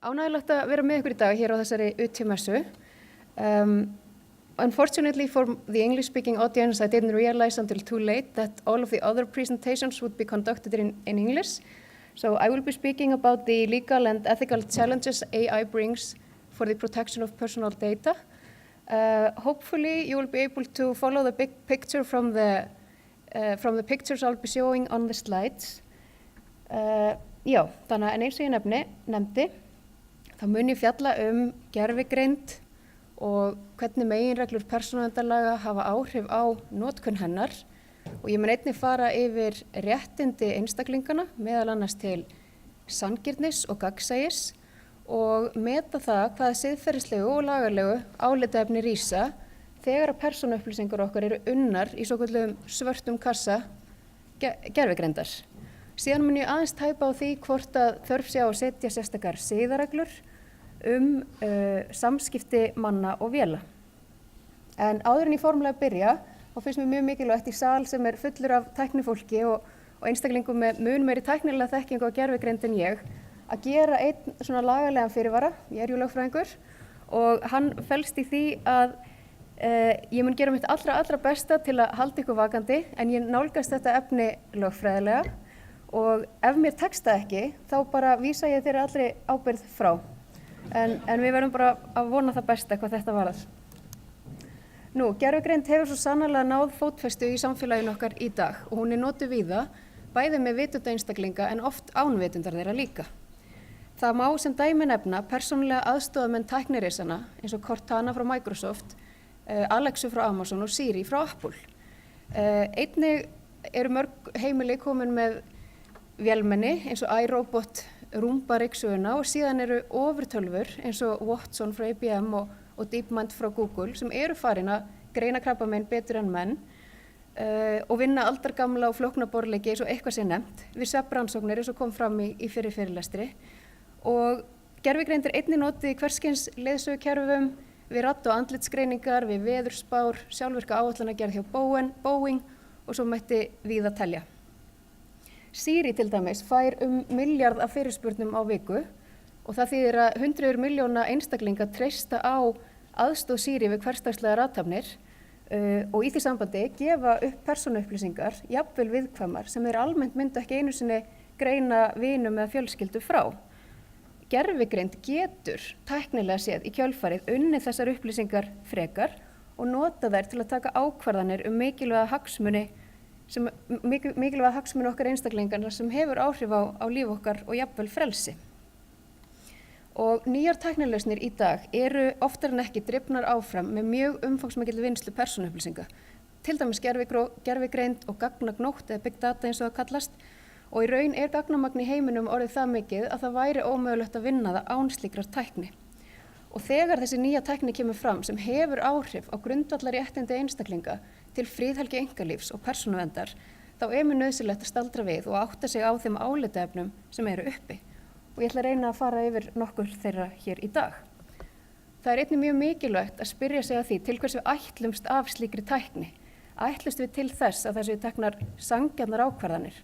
Ánægjulegt að vera með ykkur í dag hér á þessari UT-messu. Unfortunately for the English-speaking audience, I didn't realize until too late that all of the other presentations would be conducted in English. So I will be speaking about the legal and ethical challenges AI brings for the protection of personal data. Hopefully you will be able to follow the big picture from the pictures I'll be showing on the slides. Já, þannig að eins og ég nefndi, þá mun ég fjalla gervigreind og hvernig meginreglur persónuverndarlaga hafa áhrif á notkun hennar og ég mun einnig fara yfir réttindi einstaklingana, meðal annars til sanngirnis og gagnsæis og meta það hvaða siðferðislegu og lagalegu álitaefni rísa þegar að persónuupplýsingar okkar eru unnar í svokölluðum svörtum kassa gervigreindar. Síðan mun ég aðeins tæpa á því hvort að þörf sé á að setja sérstakar siðareglur samskipti manna og véla. En áður en ég formulega byrja, þá finnst mér mjög mikilvægt í sal sem fullur af tæknifólki og einstaklingum með mun meiri tæknilega þekkingu á gervigreind en ég, að gera einn svona lagalegan fyrirvara, ég jú lögfræðingur, og hann felst í því að ég mun gera mitt allra besta til að halda ykkur vakandi, en ég nálgast þetta efni lögfræðilega og ef mér tekst það ekki, þá bara vísa ég þeirri allri ábyrgð frá. En við verðum bara að vona það besta hvað þetta varðar. Nú, gervigreind hefur svo sannarlega náð fótfestu í samfélaginu okkar í dag og hún notuð víða, bæði með vitunda einstaklinga en oft án vitundar þeirra líka. Það má sem dæmi nefna persónulega aðstoðamenn tæknirisana eins og Cortana frá Microsoft, Alexu frá Amazon og Siri frá Apple. Einnig eru mörg heimili komin með vélmenni eins og iRobot, Roomba ryksugunna og síðan eru ofurtölvur eins og Watson frá IBM og DeepMind frá Google sem eru farin að greina krabbamein betur en menn og vinna aldargamla og flókna borðleiki eins og eitthvað sé nefnt við svefnrannsóknir eins og kom fram í fyrri fyrirlestri. Og gervigreind einnig notið í hverskyns leiðsögukerfum, við radd- og andlitsgreiningar, við veðurspár, sjálfvirka áætlanagerð hjá Boeing og svo mætti víða telja. Siri til dæmis fær milljarð af fyrirspurnum á viku og það þýðir að 100 milljóna einstaklinga treysta á aðstoð Siri við hversdagslegar athafnir og í því sambandi gefa upp persónuupplýsingar, jafnvel viðkvæmar, sem þeir almennt myndu ekki einu sinni greina vinum eða fjölskyldu frá. Gervigreind getur tæknilega séð í kjölfarið unnið þessar upplýsingar frekar og nota þær til að taka ákvarðanir mikilvæga hagsmuni okkar einstaklingarna sem hefur áhrif á líf okkar og jafnvel frelsi. Og nýjar tæknilausnir í dag eru oftar en ekki drifnar áfram með mjög umfangsmikill vinnslu persónuupplýsinga, til dæmis gervigreind og gagnagnótt eða big data eins og það kallast, og í raun gagnamagn í heiminum orðið það mikið að það væri ómögulegt að vinna það án slíkrar tækni. Og þegar þessi nýja tækni kemur fram sem hefur áhrif á grundvallarréttindi einstaklinga til friðhelgi einkalífs og persónuverndar, þá mjög nauðsynlegt að staldra við og átta sig á þeim álitaefnum sem eru uppi. Og ég ætla að reyna að fara yfir nokkur þeirra hér í dag. Það einnig mjög mikilvægt að spyrja sig að því til hvers við ætlumst af slíkri tækni. Ætlumst við til þess að þessu teknar sanngjarnar ákvarðanir,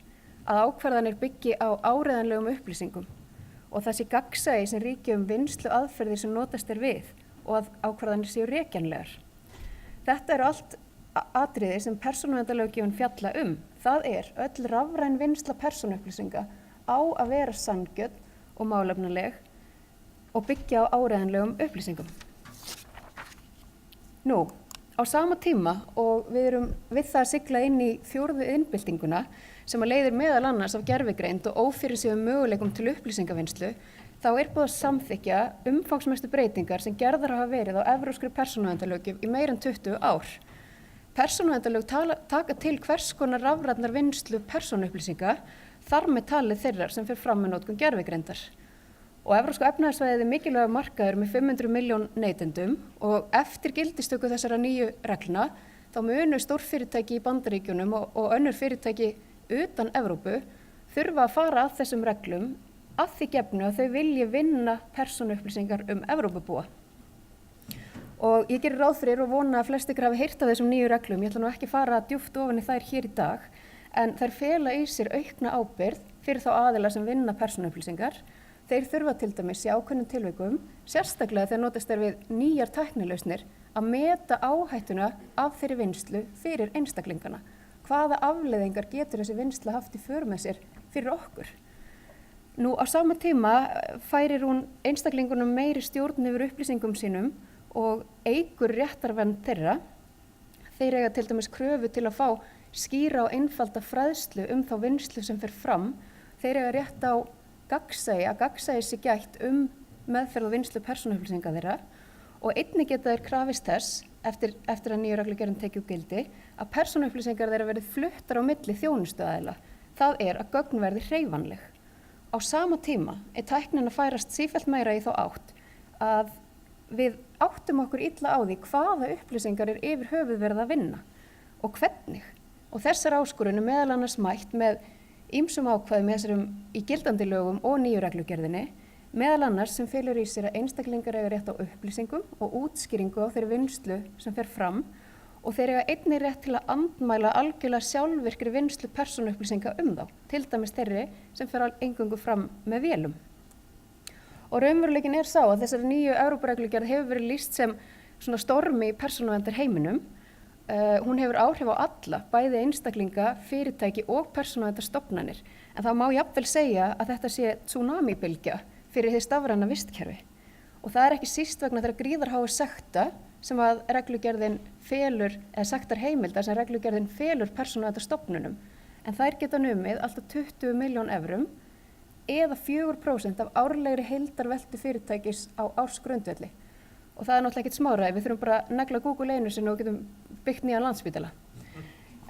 að ákvarðanir byggi á áreiðanlegum upplýsingum og það sé gagnsæi sem ríki vinnslu aðferðir sem notast við og að ákvarðanir séu rekjanlegar. Þetta eru allt atriði sem persónuverndarlöggjöfin fjalla Það öll rafræn vinnsla persónuupplýsinga á að vera sanngjörn og málefnaleg og byggja á áreiðanlegum upplýsingum. Nú, á sama tíma og við erum við það að sigla inn í 4. iðnbyltinguna sem leiðir meðal annars af gervigreind og ófyrirséðum möguleikum til upplýsingavinnslu, þá búið að samþykkja umfangsmestu breytingar sem gerðar hafa verið á evrópskri persónuverndarlöggjöf í meira en 20 ár. Persónuverndarlög taka til hvers konar rafrænnar vinnslu persónuupplýsinga, þar með talið þeirrar sem fer fram með notkun gervigreindar. Og evrópska efnahagssvæðið mikilvægur markaður með 500 milljón neytendum og eftir gildistöku þessara nýju reglna, þá munu stórfyrirtæki í Bandaríkjunum og önnur fyrirtæki utan Evrópu þurfa að fara að þessum reglum að því gefnu að þau vilji vinna persónuupplýsingar Evrópubúa. Og ég gerir ráð fyrir og vona að flest ykkur hafi heyrt af þessum nýju reglum. Ég ætla nú ekki fara djúpt ofan í þær hér í dag, en þær fela í sér aukna ábyrgð fyrir þá aðila sem vinna persónuupplýsingar, þeir þurfa til dæmis í ákveðnum tilvikum, sérstaklega þegar notast við nýjar tæknilausnir, að meta áhættuna af þeirri vinnslu fyrir einstaklingana. Hvaða afleiðingar getur þessi vinnsla haft í för með sér fyrir okkur? Nú á sama tíma færir hún einstaklingunum meiri stjórn yfir upplýsingum sínum og eykur réttarvernd þeirra. Þeir eiga til dæmis kröfu til að fá skýra og einfalda fræðslu þá vinnslu sem fer fram. Þeir eiga rétt á gagnsæi, að gagnsæi sé gætt meðferð og vinnslu persónuupplýsinga þeirra og einnig geta þeir krafist þess eftir að nýju reglugerðin tekið úr gildi að persónuupplýsingar þeirra verði fluttar á milli þjónustuaðila. Það að gögn verði hreyfanleg. Á sama tíma tæknin að færast sífellt meira í þá átt að við áttum okkur illa á því hvaða upplýsingar yfir höfuð verið að vinna og hvernig. Og þessar áskorun meðal annars mætt með ýmsum ákvæðum í gildandi lögum og nýju reglugerðinni, meðal annars sem felur í sér að einstaklingar eiga rétt á upplýsingum og útskýringu á þeirri vinnslu sem fer fram og þeir eiga einnig rétt til að andmæla algjörlega sjálfvirkri vinnslu persónuupplýsinga þá, til dæmis þeirri sem fer eingöngu fram með vélum. Og raunveruleikin sá að þessari nýju Evrópureglugerð hefur verið lýst sem svona stormi í persónuverndar heiminum. Hún hefur áhrif á alla, bæði einstaklinga, fyrirtæki og persónuverndarstofnanir. En það má jafnvel segja að þetta sé tsunami-bylgja fyrir hið stafræna vistkerfi. Og það ekki síst vegna þeirra gríðarháu sekta sem að reglugerðin felur, eða sektarheimilda sem reglugerðin felur persónuverndarstofnunum. En þær geta numið alltaf 20 milljón evrum eða 4% af árlegri heildarveltu fyrirtækis á ársgrundvelli. Og það náttúrulega ekkert smáræði, við þurfum bara að negla Google einu sinni og getum byggt nýjan Landspítala.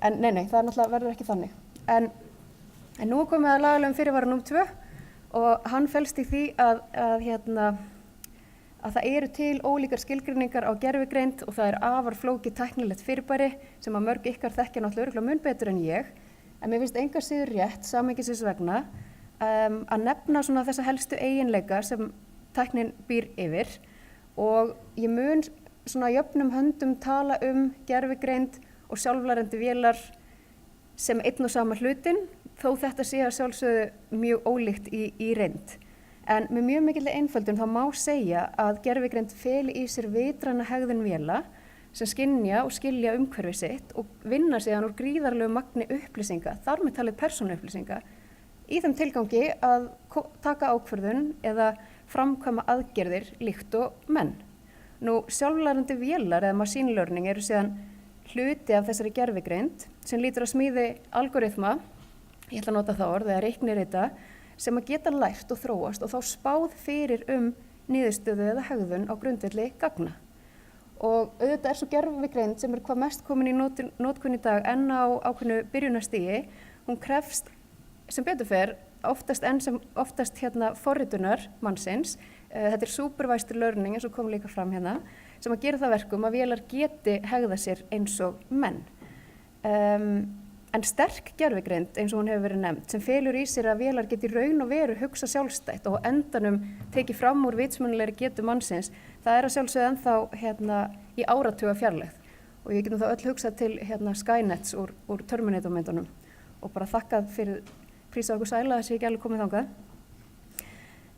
En nei, það náttúrulega verður ekki þannig. En nú komið að lagalegum fyrirvara númer 2 og hann felst í því að það eru til ólíkar skilgreiningar á gervigreind og það afar flókið tæknilegt fyrirbæri sem að mörg ykkar þekkja náttúrulega örugglega mun betur en ég. En mér finnst engu að síður rétt, samhengisins vegna, að nefna svona þessa helstu eiginleika sem tæknin býr yfir og ég mun svona jöfnum höndum tala gervigreind og sjálflærandi vélar sem einn og sama hlutin, þó þetta sé að sjálfsögðu mjög ólíkt í reynd. En með mjög mikilli einföldun þá má segja að gervigreind feli í sér vitræna hegðun véla sem skynja og skilja umhverfi sitt og vinna síðan úr gríðarlegu magni upplýsinga, þar með talið persónuupplýsinga, í þeim tilgangi að taka ákvörðun eða framkvæma aðgerðir líkt og menn. Nú, sjálflærandi vélar eða machine learning eru síðan hluti af þessari gervigreind sem lýtur að smíði algoritma, ég ætla að nota það orð, eða reiknirita, sem að geta lært og þróast og þá spáð fyrir niðurstöðu eða hegðun á grundvelli gagna. Og auðvitað svo gervigreind sem hvað mest komin í notkun í dag en á ákveðnu byrjunarstigi, hún krefst sem betur fer oftast forritunar mannsins. Þetta supervised learning eins og kom líka fram hérna, sem að gera það verkum að vélar geti hegða sér eins og menn. En sterk gervigreind, eins og hún hefur verið nefnd, sem felur í sér að vélar geti raun og veru hugsa sjálfstætt og á endanum tekið fram úr vitsmunalegri getu mannsins, það að sjálfsögðu ennþá í áratuga fjarlægð. Og ég getum þá öll hugsað til Skynets úr Terminator-myndunum og bara þakkað fyrir prísa okkur sæla að þessi ekki alveg komið þangað.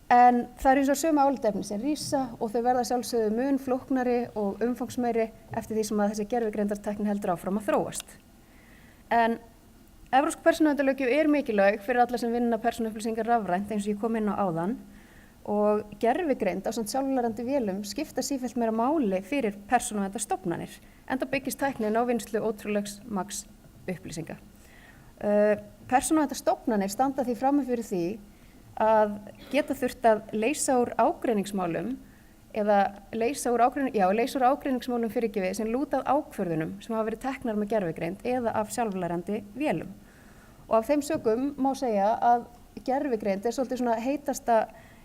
En það eins og sömu álitaefni sem rísa og þau verða sjálfsögðu mun flóknari og umfangsmeiri eftir því sem að þessi gervigreindartækni heldur áfram að þróast. En evrópsk persónuverndarlöggjöf mikilvæg fyrir alla sem vinna persónuupplýsingar rafrænt eins og ég kom inn á áðan og gervigreind ásamt sjálflærandi vélum skipta sífellt meira máli fyrir persónuverndarstofnanir enda byggist tæknin á vinnslu ótrúlegs magns upplýsinga. Persónuverndarstofnanir standa því frammi fyrir því að geta þurft að leysa úr ágreiningsmálum leysa úr ágreiningsmálum fyrirgefið sem lúta að ákvörðunum sem hafa verið teknar með gervigreind eða af sjálflærandi vélum. Og af þeim sökum má segja að gervigreind svolítið svona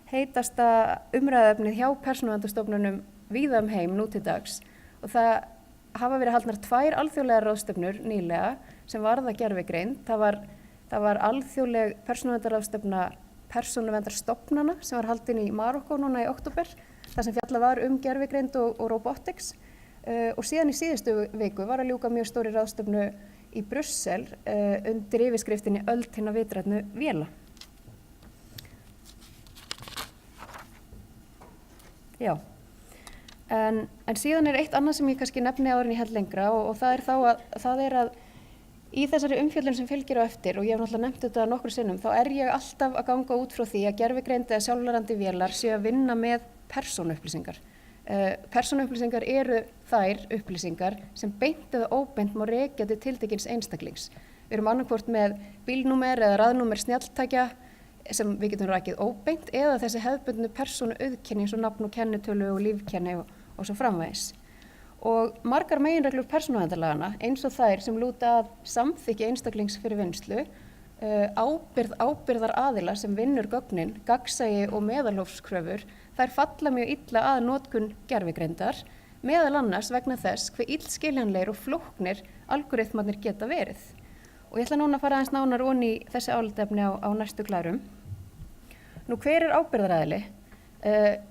heitasta umræðuefnið hjá persónuverndarstofnunum víða heim nú til dags og það hafa verið haldnar 2 alþjóðlegar ráðstefnur nýlega sem varða gervigreind. Það var alþjóðleg persónuverndarráðstefna persónuverndarstofnana sem var haldin í Marokkó núna í október. Það sem fjallað var gervigreind og robotics og síðan í síðustu viku var að ljúka mjög stóri ráðstefnu í Brussel undir yfirskriftinni Öld hinna vitrænnu véla. Já, en síðan eitt annað sem ég kannski nefni áður en ég held lengra og það er að í þessari umfjöllun sem fylgir á eftir, og ég hef náttúrulega nefnt þetta nokkrum sinnum, þá er ég alltaf að ganga út frá því að gervigreind eða sjálflærandi vélar séu að vinna með persónuupplýsingar. Persónuupplýsingar eru þær upplýsingar sem beint eða óbeint má rekja til tiltekins einstaklings. Við erum annarkvort með bílnúmer eða raðnúmer snjalltækja sem við getum rakið óbeint eða þessi hefðbundnu persónuauðkenni eins og nafn og kennitölu og lífkenni og svo framvegis. Og margar meginreglur persónuverndarlaganna, eins og þær sem lúta að samþykki einstaklings fyrir vinnslu, ábyrðar aðila sem vinnur gögnin, gagnsæi og meðalhófskröfur, þær falla mjög illa að notkun gervigreindar, meðal annars vegna þess hve illskiljanlegir og flóknir algoritmarnir geta verið. Og ég ætla núna að fara aðeins nánar onni í þessi álitefni á næstu glærum. Nú, hver er ábyrðaraðili?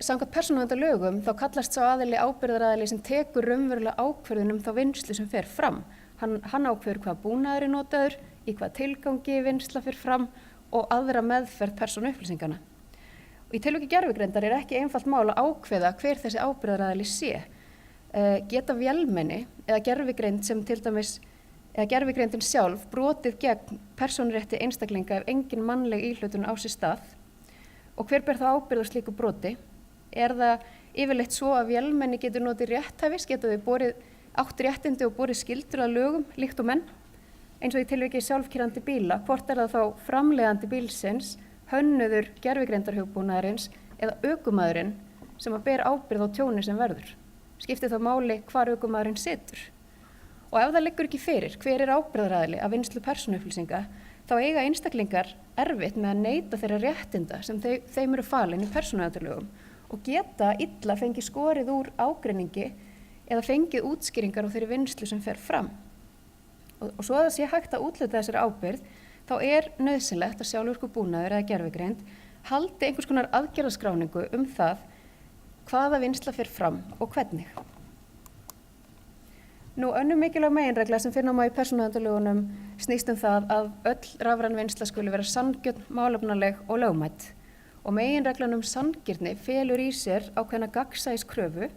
Samkvæmt persónuverndarlögum þá kallast sá aðili ábyrðaraðili sem tekur raunverulega ákvörðun þá vinnslu sem fer fram. Hann ákveður hvaða búnaður er notaður, í hvaða tilgangi vinnsla fer fram og aðra meðferð persónuupplýsinganna. Og í tilviki gervigreindar er ekki einfalt mál að ákveða hver þessi ábyrðaraðili sé. Geta vélmenni eða gervigreind sem til dæmis eða gervigreindin sjálf brotið gegn persónurétti einstaklinga ef engin mannleg íhlutun á sér stað. Og hver ber það ábyrgð á slíku broti? Er það yfirleitt svo að vélmenni getur notið rétthæfis, geta þau átt réttindi og borið skyldur að lögum líkt og menn? Eins og í tilviki sjálfkeyrandi bíla, hvort er það þá framleiðandi bílsins, hönnuður gervigreindarhugbúnaðarins eða ökumaðurinn sem að ber ábyrgð á tjóni sem verður? Skiptir þá máli hvar ökumaðurinn situr? Og ef það liggur ekki fyrir hver er ábyrgðaraðili af vinnslu persónuupplýsinga, þá eiga einstaklingar erfitt með að neita þeirra réttinda sem þeim eru falin í persónuverndarlögum og geta illa fengið skorið úr ágreiningi eða fengið útskýringar á þeirri vinnslu sem fer fram. Og svo að það sé hægt að útluta þessari ábyrgð, þá er nauðsynlegt að sjálfvirkur búnaður eða gervigreind haldi einhvers konar aðgerðaskráningu það hvaða vinnsla fer fram og hvernig. Nú, önnur mikilvæg meginregla sem finna má í persónuverndarlögunum snýst það að öll rafræn vinnsla skuli vera sanngjörn, málefnaleg og lögmæt. Og meginreglan sanngirni felur í sér ákveðna gagnsæiskröfu,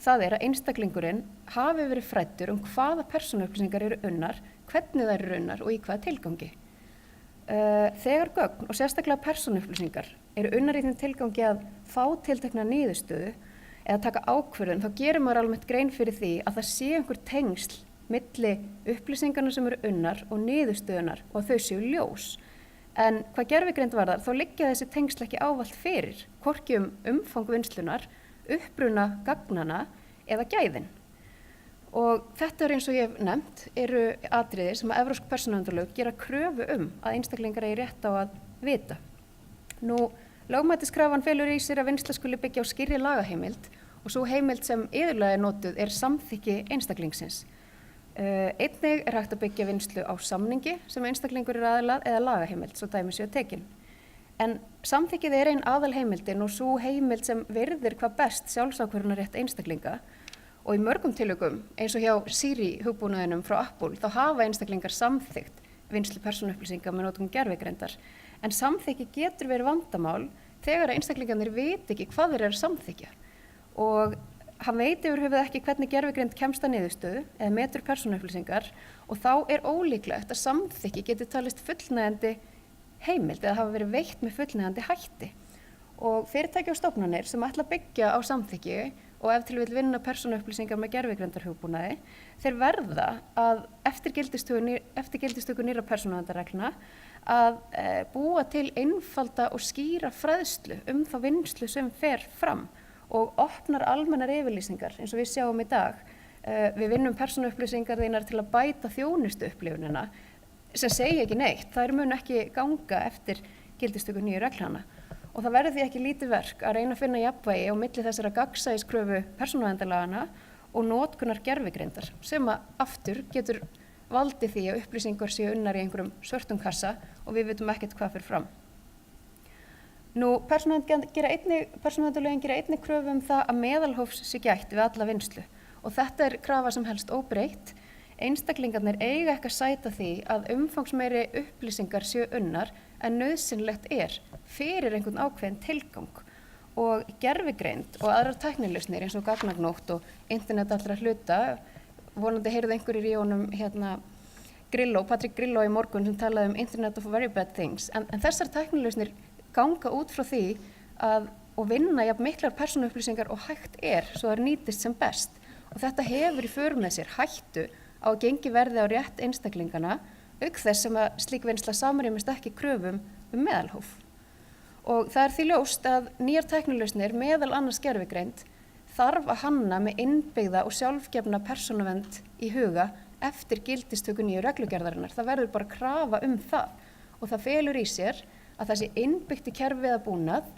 það er að einstaklingurinn hafi verið fræddur hvaða persónuupplýsingar eru unnar, hvernig þær eru unnar og í hvaða tilgangi. Þegar gögn og sérstaklega persónuupplýsingar eru unnar í þeim tilgangi að fá tiltekna niðurstöðu eða taka ákvörðun, þá gerir maður almennt grein fyrir því að það sé einhver tengsl milli upplýsingarna sem eru unnar og niðurstöðunar og þau séu ljós. En hvað gervigreind varðar, þá liggja þessi tengsl ekki ávallt fyrir, hvorki umfang vinslunar, uppruna gagnanna eða gæðin. Og þetta eins og ég hef nefnt, eru atriði sem að evrópsk persónuverndarlög gera kröfu að einstaklingar eigi rétt á að vita. Nú, lögmætiskrafan felur í sér að vinnsla skuli byggja á skýrri lagaheimild og svo heimild sem iðulega notuð er samþykki einstaklingsins. Einnig er hægt að byggja vinnslu á samningi sem einstaklingur er aðilað eða lagaheimild, svo dæmi séu tekin. En samþykkið er ein aðalheimildin og svo heimild sem virðir hvað best sjálfsákvörðunarrétt einstaklinga og í mörgum tilvikum, eins og hjá Siri hugbúnaðinum frá Apple, þá hafa einstaklingar samþykkt vinnslu persónuupplýsinga með notkun gervigreindar. En samþykki getur verið vandamál þegar einstaklingarnir viti ekki hvað þeir eru að samþykja. Og hann veit yfir höfuð ekki hvernig gervigreind kemst að niðurstöðu eða metur persónuupplýsingar og þá er ólíklegt að samþykki geti talist fullnægjandi heimild eða hafa verið veitt með fullnægjandi hætti. Og fyrirtæki og stofnanir sem ætla að byggja á samþykki og ef til vill vinna persónuupplýsingar með gervigreindarhugbúnaði, þeir verða að eftir gildistöku nýrra persónuverndarreglna að búa til einfalda og skýra fræðslu þá vinnslu sem fer fram og opnar almennar yfirlýsingar eins og við sjáum í dag. Við vinnum persónuupplýsingar þínar til að bæta þjónustu upplifunina sem segja ekki neitt, þær mun ekki ganga eftir gildistöku nýju reglana. Og það verður því ekki lítið verk að reyna að finna jafnvægi á milli þessara gagnsæiskröfu persónuverndarlaganna og notkunar gervigreindar sem að aftur getur valdið því að upplýsingar séu unnar í einhverjum svörtum kassa og við vitum ekkert hvað fyrir fram. Nú, persónuverndarlögin gera einnig kröfu það að meðalhófs sé gætt við alla vinnslu og þetta er krafa sem helst óbreytt. Einstaklingarnir eiga ekki að sæta því að umfangsmeiri upplýsingar séu unnar en nauðsynlegt er fyrir einhvern ákveðin tilgang og gervigreind og aðrar tæknilausnir eins og gagnagnótt og internet allra hluta, vonandi heyrðu einhverjir í honum Patrick Grillo í morgun sem talaði Internet of Very Bad Things, en þessar tæknilausnir ganga út frá því og vinna jafn miklar persónuupplýsingar og hægt svo þær nýtist sem best, og þetta hefur í för með sér hættu á að gengi verði á rétt einstaklingana, auk þess sem að slík vinnsla samrýmist ekki kröfum meðalhóf. Og það því ljóst að nýjar tæknilausnir, meðal annars gervigreind, þarf að hanna með innbyggða og sjálfgefna persónuvernd í huga eftir gildistöku nýju reglugerðarinnar. Það verður bara krafa það, og það felur í sér að það sé innbyggt í kerfið að búnað,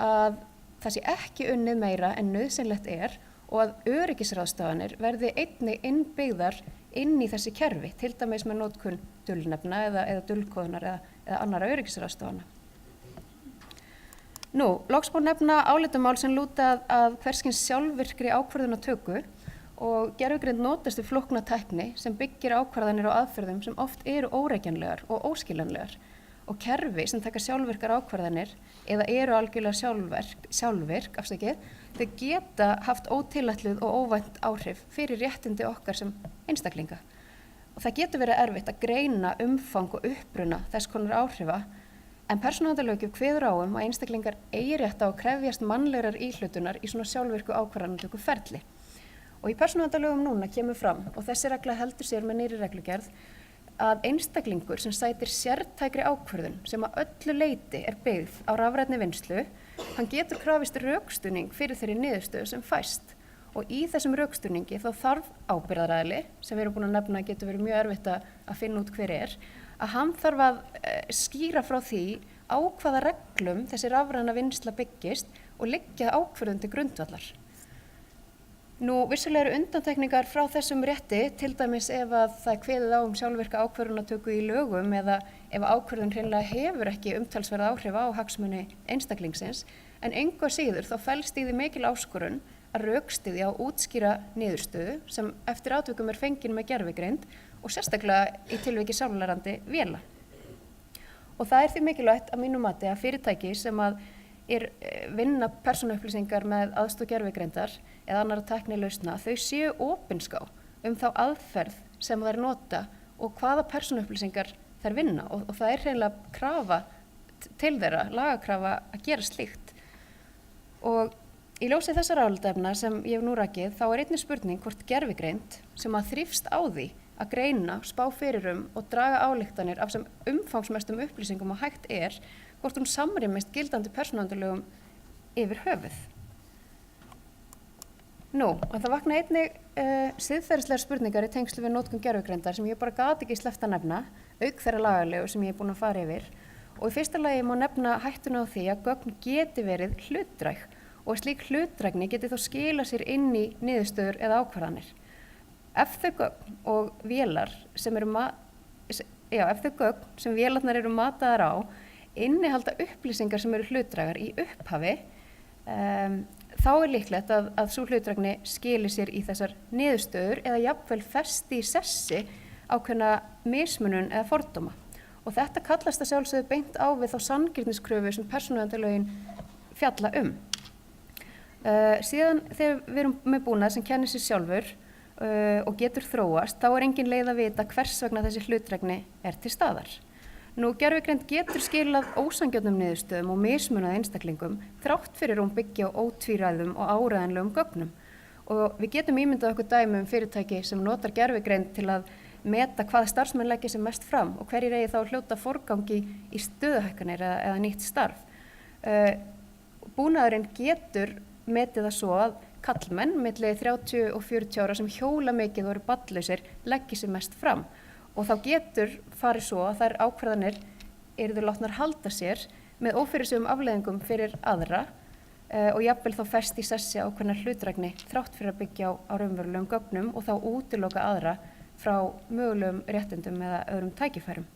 að það sé ekki unnið meira en nauðsynlegt og að öryggisráðstafanir verði einnig innbyggðar inn í þessi kerfi, til dæmis með notkun dulnefna eða dulkóðunar eða annarra öryggisráðstafana. Loks má nefna álitamál sem lúta að hverskins sjálfvirkri ákvörðunartöku, og gervigreind notast við flókna tækni sem byggir ákvarðanir á aðferðum sem oft eru órekjanlegar og óskiljanlegar, og kerfi sem taka sjálfvirkar ákvarðanir eða eru algjörlega sjálfvirk, þau geta haft ótilætluð og óvænt áhrif fyrir réttindi okkar sem einstaklinga. Og það getur verið erfitt að greina umfang og uppruna þess konar áhrifa, en persónuverndarlöggjöf kveður á að einstaklingar eigi rétt á að krefjast mannlegrar íhlutunar í svona sjálfvirku ákvarðanatöku ferli. Og í persónuverndarlögum núna kemur fram, og þessi regla heldur sér með nýrri reglugerð, að einstaklingur sem sætir sértækri ákvörðun sem að öllu leyti byggð á rafrænni vinnslu, hann getur krafist rökstuðning fyrir þeirri niðurstöðu sem fæst. Og í þessum rökstuðningi þá þarf ábyrgðaraðili, sem við erum búin að nefna að getur verið mjög erfitt að finna út hver að hann þarf að skýra frá því á hvaða reglum þessi rafræna vinnsla byggist og liggja ákvörðun til grundvallar. Vissulega eru undantekningar frá þessum rétti, til dæmis ef að það kveðið á sjálfvirka ákvörðunartöku í lögum eða ef ákvörðun hreinlega hefur ekki umtalsverð áhrif á hagsmuni einstaklingsins, en engu að síður þá felst í því mikil áskorun að rökstyðja og útskýra niðurstöðu sem eftir atvikum fengin með gervigreind og sérstaklega í tilviki sjálflærandi véla. Og það því mikilvægt að mínu mati að fyrirtæki sem að vinna persónuupplýsingar með aðstoð gervigreindar eða annarra tæknilausna, þau séu opinská þá aðferð sem þær nota og hvaða persónuupplýsingar þær vinna, og það hreinlega krafa til þeirra, lagakrafa að gera slíkt. Og í ljósi þessara álitaefna sem ég hef nú rakið, þá einnig spurning hvort gervigreind sem að þrífst á því að greina, spá fyrir og draga ályktanir af sem umfangsmestum upplýsingum og hægt hvort hún samrýmist gildandi persónuverndarlögum yfir höfuð. Og það vakna einnig siðferðislegar spurningar í tengslu við notkun gervigreindar sem ég bara gat ekki sleppt að nefna, auk þeirra lagalegu sem ég búin að fara yfir. Og í fyrsta lagi má nefna hættuna á því að gögn geti verið hlutdræg og að slík hlutdrægni geti þá skila sér inn í niðurstöður eða ákvarðanir. Ef þau gögn og vélar sem vélarnar eru mataðar á innihalda upplýsingar sem eru hlutdrægar í upphafi, þá líklegt að sú hlutdrægni skili sér í þessar niðurstöður eða jafnvel festi í sessi ákveðna mismunun eða fordóma. Og þetta kallast að sjálfsögðu beint á við þá sanngirniskröfu sem persónuverndarlögin fjalla Síðan þegar við erum með búnað sem kennir sér sjálfur og getur þróast, þá engin leið að vita hvers vegna þessi hlutdrægni til staðar. Gervigreind getur skilað ósanngjörnum niðurstöðum og mismunað einstaklingum þrátt fyrir hún byggja á ótvíræðum og áreiðanlegum gögnum. Og við getum ímyndað okkur dæmi fyrirtæki sem notar gervigreind til að meta hvaða starfsmenn leggja sem mest fram og hverjir eigi þá hljóta forgangi í stöðuhækkanir eða nýtt starf. Búnaðurinn getur metið það svo að karlmenn milli 30 og 40 ára sem hjóla mikið og eru barnlausir leggi sem mest fram. Og þá getur farið svo að þær ákvarðanir yrðu látnar halda sér með ófyrirsjáum afleiðingum fyrir aðra og jafnvel þá fest í sessi ákveðnar hlutdrægni þrátt fyrir að byggja á raunverulegum gögnum og þá útiloka aðra frá mögulegum réttindum eða öðrum tækifærum.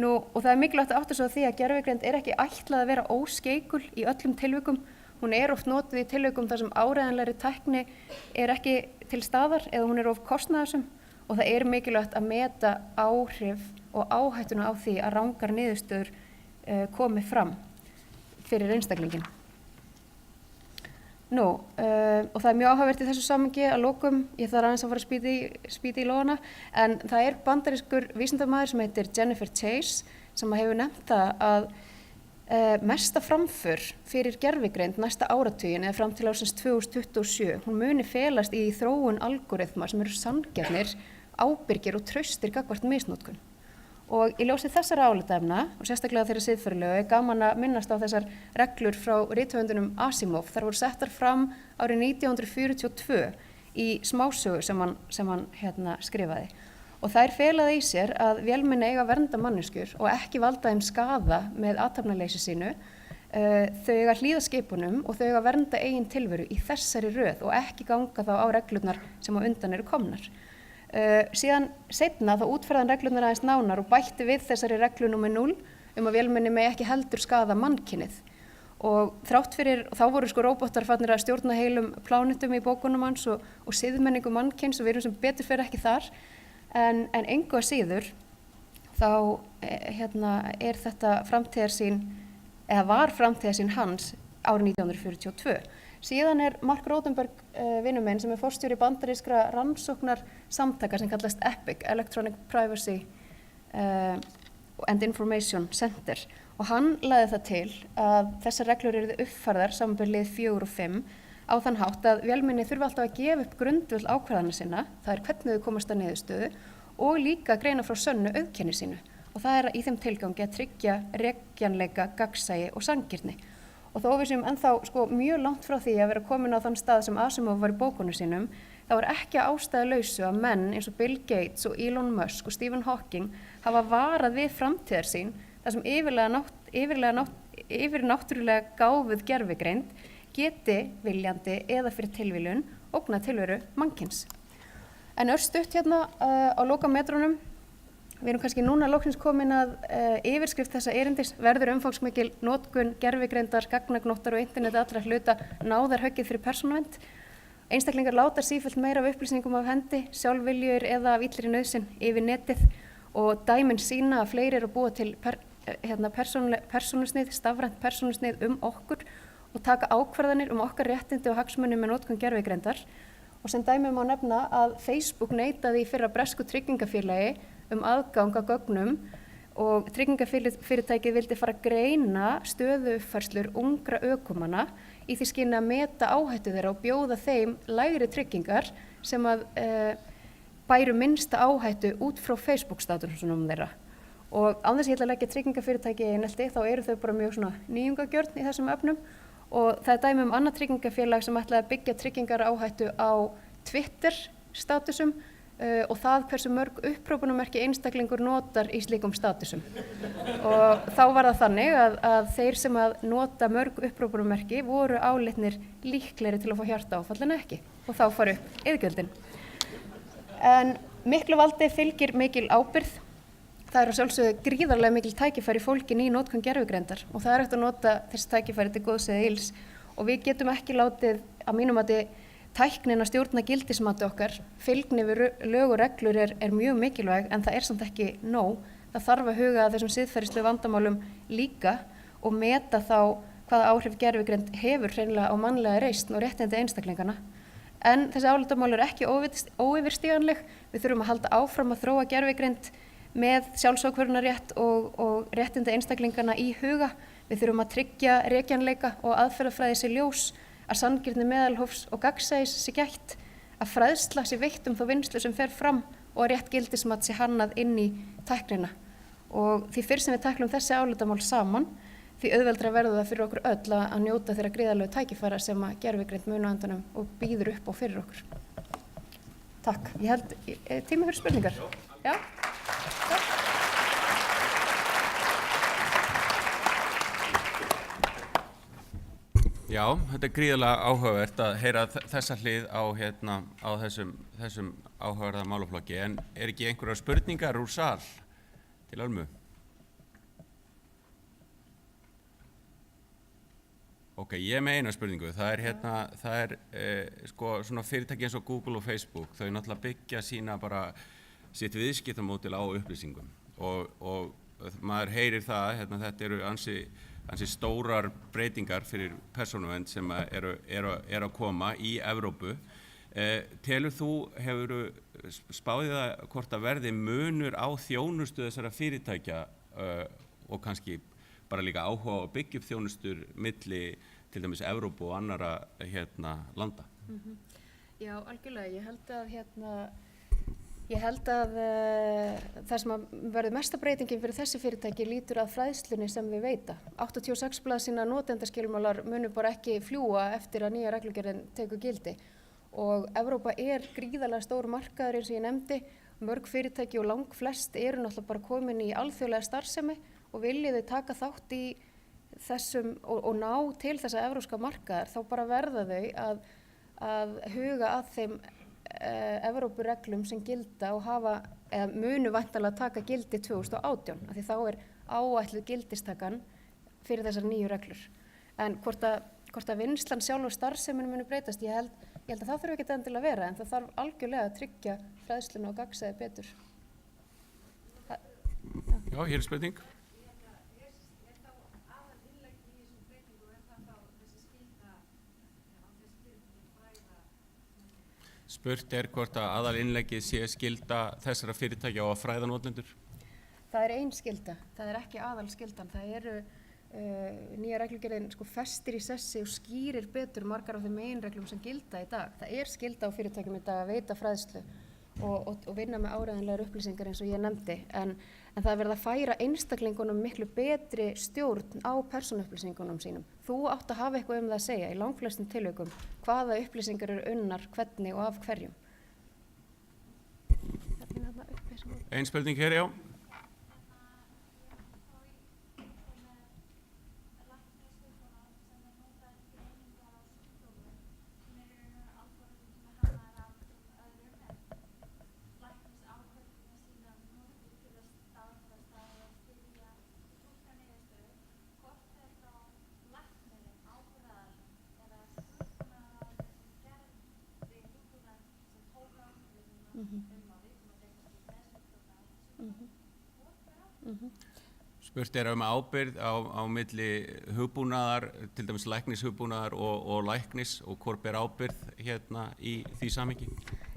Og það mikilvægt að átta svo því að gervigreind ekki ætlað að vera óskeikul í öllum tilvikum. Hún oft notuð í tilvikum þar sem áreiðanlegri tækni ekki til staðar eða hún of kostnaðarsöm. Og það mikilvægt að meta áhrif og áhættuna á því að rangar niðurstöður komi fram fyrir einstaklingin. Og það mjög áhugavert í þessu samhengi að lokum, ég þarf aðeins að fara að spýta í lóðana, en það bandarískur vísindamaður sem heitir Jennifer Chase sem hefur nefnt það að mesta framför fyrir gervigreind næsta áratugin eða fram til ársins 2027, hún muni felast í þróun algoritma sem eru sanngjarnir, ábyrgir og traustir gagnvart misnotkun. Og í ljósi þessara álitaefna, og sérstaklega þeirra siðferðilegu, gaman að minnast á þessar reglur frá rithöfundunum Asimov. Þær voru settar fram árið 1942 í smásögu sem hann skrifaði. Og þær felaði í sér að vélmenni eiga að vernda manneskjur og ekki valda þeim skaða með athafnaleysi sínu. Þau eiga að hlýða skipunum og þau eiga að vernda eigin tilveru í þessari röð og ekki ganga þá á reglurnar sem á undan eru komnar. Síðan seinna þá útfærði hann reglurnar aðeins nánar og bætti við þessari reglu númer 0 að vélmenni megi ekki heldur skaða mannkynið. Og þrátt fyrir, þá voru róbótar farnir að stjórna heilum plánetum í bókunum hans og siðmenningu mannkyns og við erum sem betur fyrir ekki þar. En engu að síður þá þetta framtíðarsýn, eða var framtíðarsýn hans árið 1942. Síðan Mark Rodenberg, vinur minn, sem forstjóri bandarískra rannsóknarsamtaka sem kallast EPIC, Electronic Privacy and Information Center. Og hann lagði það til að þessar reglur yrðu uppfærðar samanber lið 4 og 5 á þann hátt að vélmenni þurfa alltaf að gefa upp grundvöll ákvarðana sinna, það hvernig þau komast að niðurstöðu og líka greina frá sönnu auðkenni sínu. Og það í þeim tilgangi að tryggja rekjanleika, gagnsæi og sanngirni. Og þó við séum ennþá mjög langt frá því að vera komin á þann stað sem Asimov var í bókunum sínum, þá ekki ástæðulausu að menn eins og Bill Gates og Elon Musk og Stephen Hawking hafa varað við framtíðarsýn þar sem yfirnáttúrulega gáfuð gervigreind geti viljandi eða fyrir tilviljun ógnað tilveru mannkyns. En örstutt á lokametrunum, við erum kannski núna loksins komin að yfirskrift þessa erindis, verður umfangsmikil notkun gervigreindar, gagnagnóttar og internet allra hluta náðar höggið fyrir persónuvernd. Einstaklingar láta sífellt meira af upplýsingum af hendi, sjálfviljugir eða af illri nauðsyn yfir netið og dæmin sýna að fleiri eru að búa til persónusnið, stafrænt persónusnið okkur og taka ákvarðanir okkar réttindi og hagsmuni með notkun gervigreindar. Og sem dæmi má nefna að Facebook neitaði í fyrra bresku tryggingafélagi aðgang að gögnum og tryggingafyrirtækið vildi fara að greina stöðuuppfærslur ungra ökumanna í því skyni að meta áhættu þeirra og bjóða þeim lægri tryggingar sem að bæru minnsta áhættu út frá Facebook-státusunum þeirra. Og án þess að ég ætla að leggja tryggingafyrirtæki í einelti þá eru þau bara mjög nýjungagjörn í þessum efnum og það dæmi annað tryggingafélag sem ætlaði að byggja tryggingar áhættu á Twitter-státusum og það hversu mörg upphrópunarmerki einstaklingur notar í slíkum státusum. Og þá var það þannig að þeir sem að nota mörg upphrópunarmerki voru álitnir líklegri til að fá hjartaáfall en ekki og þá fara upp iðgjöldin. En miklu valdi fylgir mikil ábyrgð. Það að sjálfsögðu gríðarlega mikil tækifæri fólkin í notkun gervigreindar og það hægt að nota þessi tækifæri til góðs eða ills og við getum ekki látið að mínum mati tæknin að stjórna gildismati okkar. Fylgni við lög og reglur er mjög mikilvæg en það samt ekki nóg. Það þarf að huga að þessum siðferðislegu vandamálum líka og meta þá hvaða áhrif gervigreind hefur hreinlega á mannlega reisn og réttindi einstaklingana. En þessi álitamál ekki óyfirstíganleg. Við þurfum að halda áfram að þróa gervigreind með sjálfsákvörðunarrétt og réttindi einstaklingana í huga. Við þurfum að tryggja rekjanleika og aðferðafræði sé ljós, að sanngirni meðalhófs og gagnsæis sé gætt, að fræðsla sé veitt þá vinnslu sem fer fram og að rétt gildismat sé hannað inn í tæknina. Og því fyrr sem við tæklum þessi álitamál saman, því auðveldra verður það fyrir okkur öll að njóta þeirra gríðarlegu tækifæra sem að gervigreind muni á endanum og býður upp á fyrir okkur. Takk. Ég held tími fyrir spurningar. Já. Takk. Já, þetta gríðarlega áhugavert að heyra þessa hlið á þessum áhugaverða málaflokki. En ekki einhverjar spurningar úr sal til Ölmu? Ok, ég með eina spurningu. Það er svona fyrirtæki eins og Google og Facebook, þau náttúrulega byggja sitt viðskiptamódel á upplýsingum og maður heyrir það, þetta eru ansi ansi stórar breytingar fyrir persónuvernd sem eru að koma í Evrópu. Telur þú, hefur spáðið það hvort að verði munur á þjónustu þessara fyrirtækja og kannski bara líka áhuga að byggja upp þjónustur milli til dæmis Evrópu og annara landa? Já, algjörlega. Ég held að það sem verður mesta breytingin fyrir þessi fyrirtæki lítur að fræðslunni sem við veita. 86 blaðsíðna notendaskilmálar munu bara ekki fljúga eftir að nýja reglugerðin tekur gildi. Og Evrópa gríðarlega stór markaður eins og ég nefndi. Mörg fyrirtæki og langflest eru náttúrulega bara komin í alþjóðlega starfsemi og viljiði taka þátt í þessum og ná til þessa evrópska markaðar, þá bara verða þau að huga að þeim Evrópureglum sem gilda og munu væntanlega taka gildi 2018, af því þá áætluð gildistakan fyrir þessar nýju reglur. En hvort að vinnslan sjálf og starfsemin munu breytast, ég held að það þurfi ekki endilega að vera, en það þarf algjörlega að tryggja fræðsluna og gagnsæði betur. Já, hér er spurning. Spurt hvort að aðalinnleggið sé skylda þessara fyrirtækja á að fræða notendur? Það ein skylda, það ekki aðalskyldan. Það eru nýja reglugerðin festir í sessi og skýrir betur margar af þeim meginreglum sem gilda í dag. Það skylda á fyrirtækjum í dag að veita fræðslu og vinna með áreiðanlegar upplýsingar eins og ég nefndi. En það verða að færa einstaklingunum miklu betri stjórn á persónuupplýsingunum sínum. Þú átt að hafa eitthvað það að segja í langflestum tilvikum hvaða upplýsingar eru unnar, hvernig og af hverjum. Ein spurning hér, já. Spurt ábyrgð á milli hugbúnaðar, til dæmis læknishugbúnaðar og læknis og hvor ber ábyrgð í því samhengi?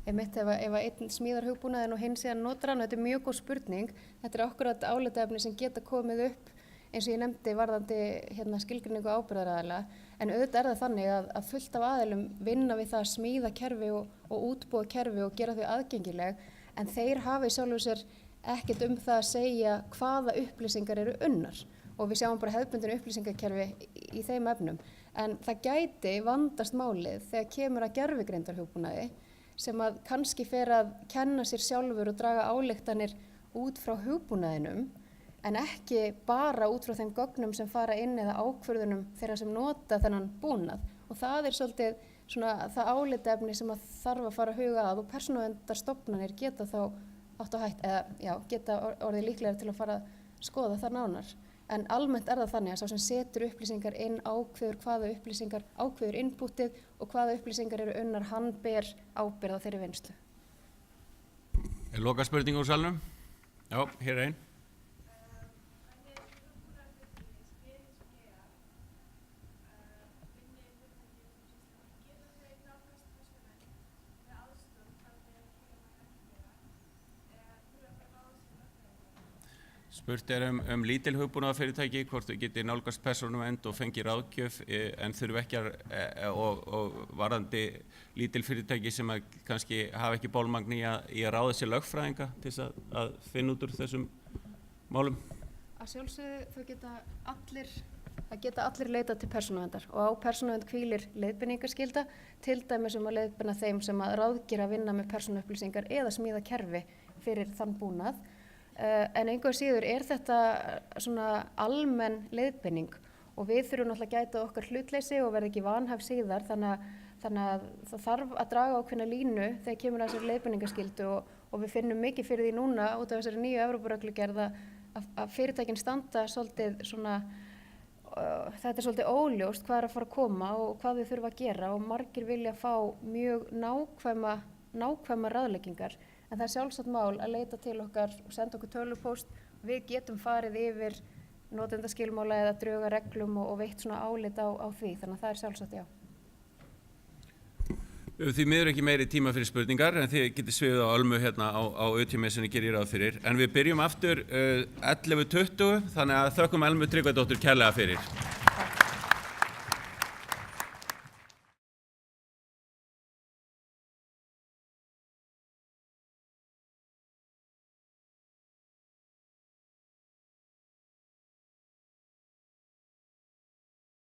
Ef einn smíðar hugbúnaðinn og hinn síðan notar hann, þetta mjög góð spurning. Þetta akkúrat álitaefni sem geta komið upp eins og ég nefndi varðandi skilgreiningu ábyrgðaraðila. En auðvitað það þannig að fullt af aðilum vinna við það að smíða kerfi og útbúa kerfi og gera þau aðgengileg, en þeir hafa í sjálfu sér ekkert það að segja hvaða upplýsingar eru unnar og við sjáum bara hefðbundin upplýsingakerfi í þeim efnum. En það gæti vandast málið þegar kemur að gervigreindarhugbúnaði sem að kannski fer að kenna sér sjálfur og draga ályktanir út frá hugbúnaðinum en ekki bara út frá þeim gögnum sem fara inn eða ákvörðunum þeirra sem nota þennan búnað. Og það svolítið það álitaefni sem að þarf að fara að huga að og persónuverndarstofnanir geta þá átt á hætt, geta orðið líklega til að fara að skoða það nánar. En almennt það þannig að sá sem setur upplýsingar inn ákveður hvaða upplýsingar ákveður inputið og hvaða upplýsingar eru unnar, hann ber ábyrgð á þeirri vinnslu. Loka spurning úr salnum? Já, hér ein. Spurt lítil hugbúnaðarfyrirtæki hvort þau geti nálgast persónuvernd og fengi ráðgjöf en þurfi ekki og varðandi lítil fyrirtæki sem kannski hafa ekki bólmagn í að ráða sér lögfræðinga til að finna út úr þessum málum. Að sjálfsögðu geta allir leitað til persónuverndar og á persónuvernd hvílir leiðbeiningarskylda, til dæmis að leiðbeina þeim sem að ráðgera að vinna með persónuupplýsingar eða smíða kerfi fyrir þann búnað. En engu að síður þetta svona almenn leiðbeining og við þurfum náttúrulega að gæta okkar hlutleysi og verða ekki vanhæf síðar, þannig að það þarf að draga ákveðna línu þegar kemur að þessari leiðbeiningarskyldu og við finnum mikið fyrir því núna út af þessari nýju Evrópureglugerð að fyrirtækin standa svolítið svona, þetta svolítið óljóst hvað að fara að koma og hvað við þurfum að gera og margir vilja fá mjög nákvæma ráðleggingar. En það sjálfsagt mál að leita til okkar og senda okkur tölvupóst. Við getum farið yfir notendaskilmála eða dröga reglum og veitt svona álit á því, þannig að það sjálfsagt, já. Því miður ekki meiri tíma fyrir spurningar en þið getið sviðið á Ölmu hérna á UTMS-inu gerir ráð fyrir. En við byrjum aftur 11:20 þannig að þökkum Ölmu Tryggvadóttur kærlega fyrir.